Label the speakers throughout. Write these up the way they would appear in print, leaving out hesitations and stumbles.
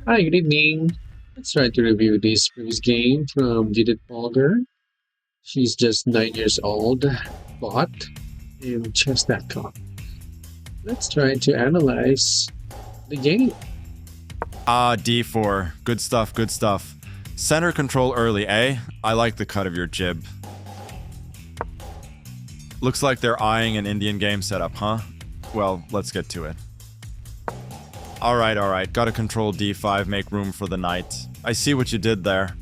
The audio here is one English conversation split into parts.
Speaker 1: Hi, good evening. Let's try to review this previous game from Judith Polgar. She's just 9 years old, bot in chess.com. Let's try to analyze the game.
Speaker 2: Ah, D4. Good stuff, good stuff. Center control early, eh? I like the cut of your jib. Looks like they're eyeing an Indian game setup, huh? Well, let's get to it. Alright. Gotta control D5, make room for the knight. I see what you did there.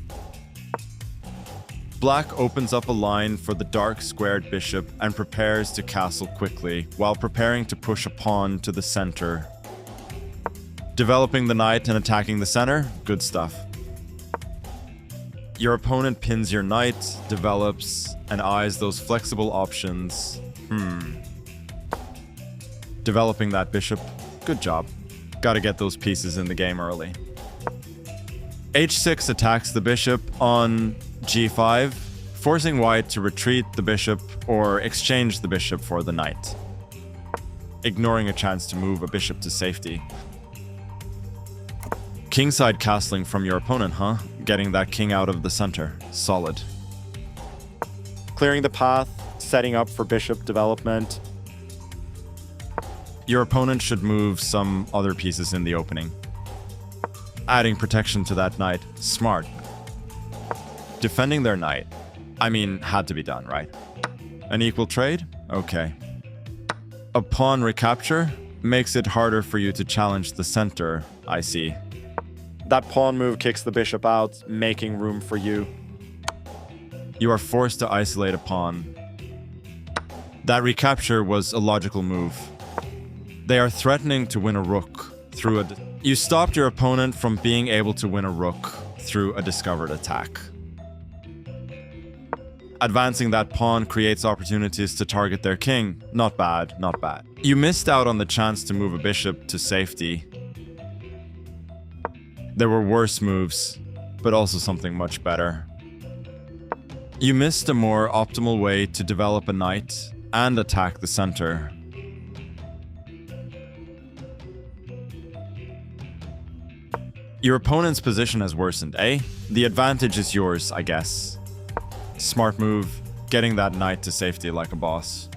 Speaker 2: Black opens up a line for the dark squared bishop and prepares to castle quickly, while preparing to push a pawn to the center. Developing the knight and attacking the center? Good stuff. Your opponent pins your knight, develops, and eyes those flexible options. Developing that bishop? Good job. Gotta get those pieces in the game early. H6 attacks the bishop on G5, forcing white to retreat the bishop or exchange the bishop for the knight, ignoring a chance to move a bishop to safety. Kingside castling from your opponent, huh? Getting that king out of the center. Solid. Clearing the path, setting up for bishop development. Your opponent should move some other pieces in the opening, adding protection to that knight. Smart. Defending their knight. I mean, had to be done, right? An equal trade? Okay. A pawn recapture makes it harder for you to challenge the center, I see. That pawn move kicks the bishop out, making room for you. You are forced to isolate a pawn. That recapture was a logical move. They are threatening to win a rook through a... You stopped your opponent from being able to win a rook through a discovered attack. Advancing that pawn creates opportunities to target their king. Not bad, not bad. You missed out on the chance to move a bishop to safety. There were worse moves, but also something much better. You missed a more optimal way to develop a knight and attack the center. Your opponent's position has worsened, eh? The advantage is yours, I guess. Smart move, getting that knight to safety like a boss.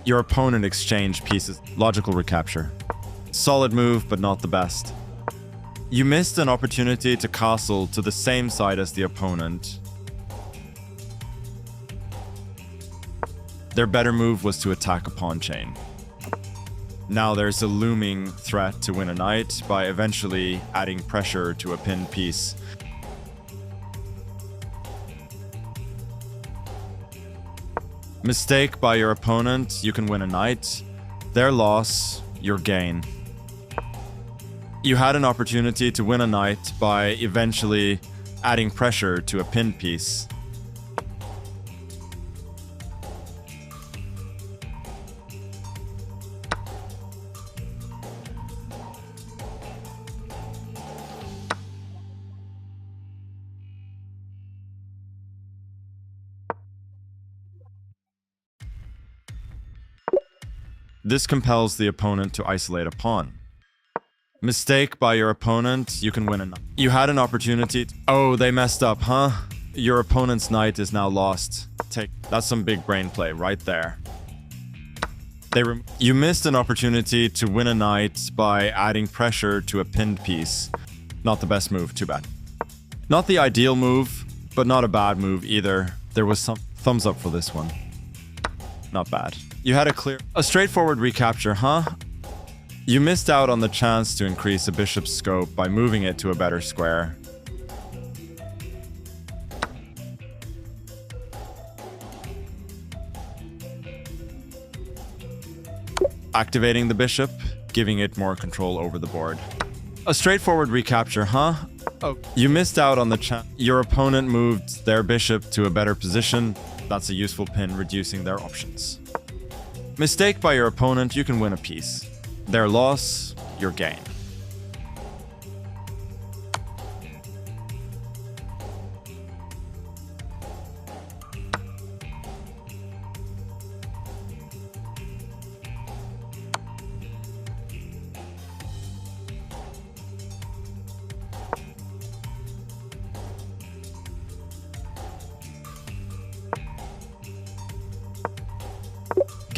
Speaker 2: Your opponent exchanged pieces. Logical recapture. Solid move, but not the best. You missed an opportunity to castle to the same side as the opponent. Their better move was to attack a pawn chain. Now there's a looming threat to win a knight by eventually adding pressure to a pinned piece. Mistake by your opponent, you can win a knight. Their loss, your gain. You had an opportunity to win a knight by eventually adding pressure to a pinned piece. This compels the opponent to isolate a pawn. Mistake by your opponent, you can win a knight. You had an opportunity. Oh, they messed up, huh? Your opponent's knight is now lost. That's some big brain play right there. You missed an opportunity to win a knight by adding pressure to a pinned piece. Not the best move, too bad. Not the ideal move, but not a bad move either. There was some thumbs up for this one. Not bad. You had a straightforward recapture, huh? You missed out on the chance to increase a bishop's scope by moving it to a better square. Activating the bishop, giving it more control over the board. A straightforward recapture, huh? Oh, you missed out on the chance. Your opponent moved their bishop to a better position. That's a useful pin, reducing their options. Mistake by your opponent, you can win a piece. Their loss, your gain.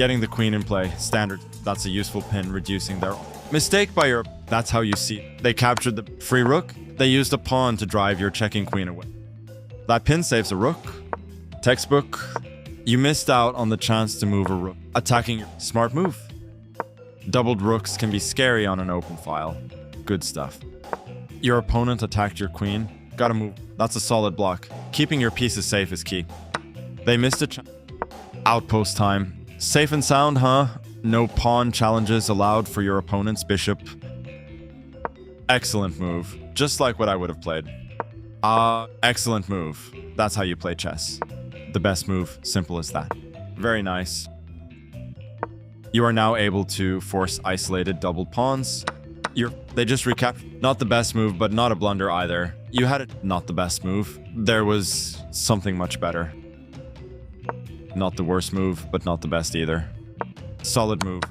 Speaker 2: Getting the queen in play, standard. That's a useful pin, reducing their mistake by your... That's how you see. They captured the free rook. They used a pawn to drive your checking queen away. That pin saves a rook. Textbook. You missed out on the chance to move a rook. Attacking your smart move. Doubled rooks can be scary on an open file. Good stuff. Your opponent attacked your queen. Gotta move. That's a solid block. Keeping your pieces safe is key. They missed a chance. Outpost time. Safe and sound, huh? No pawn challenges allowed for your opponent's bishop. Excellent move. Just like what I would have played. Excellent move. That's how you play chess. The best move. Simple as that. Very nice. You are now able to force isolated doubled pawns. They just recaptured. Not the best move, but not a blunder either. You had it. Not the best move. There was something much better. Not the worst move, but not the best either. Solid move.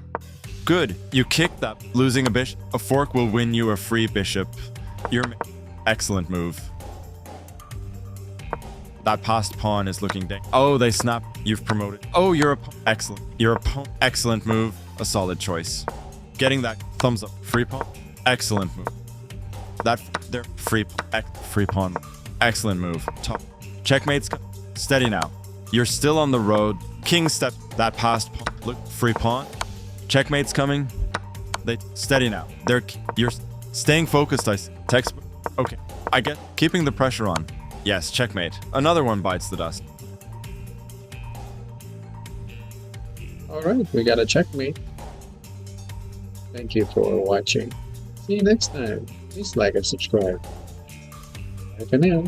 Speaker 2: Good. You kicked that. Losing a bishop. A fork will win you a free bishop. Excellent move. That passed pawn is looking dang. Oh, they snap. You've promoted. Oh, excellent. Your opponent. Excellent move. A solid choice. Getting that thumbs up. Free pawn. Excellent move. That there. Free pawn. Excellent move. Top. Checkmate's steady now. You're still on the road. King step. That passed pawn. Look. Free pawn. Checkmate's coming. They steady now. You're staying focused. I see. Textbook. Okay. I get keeping the pressure on. Yes, checkmate. Another one bites the dust.
Speaker 1: All right, we got a checkmate. Thank you for watching. See you next time. Please like and subscribe. Bye for now.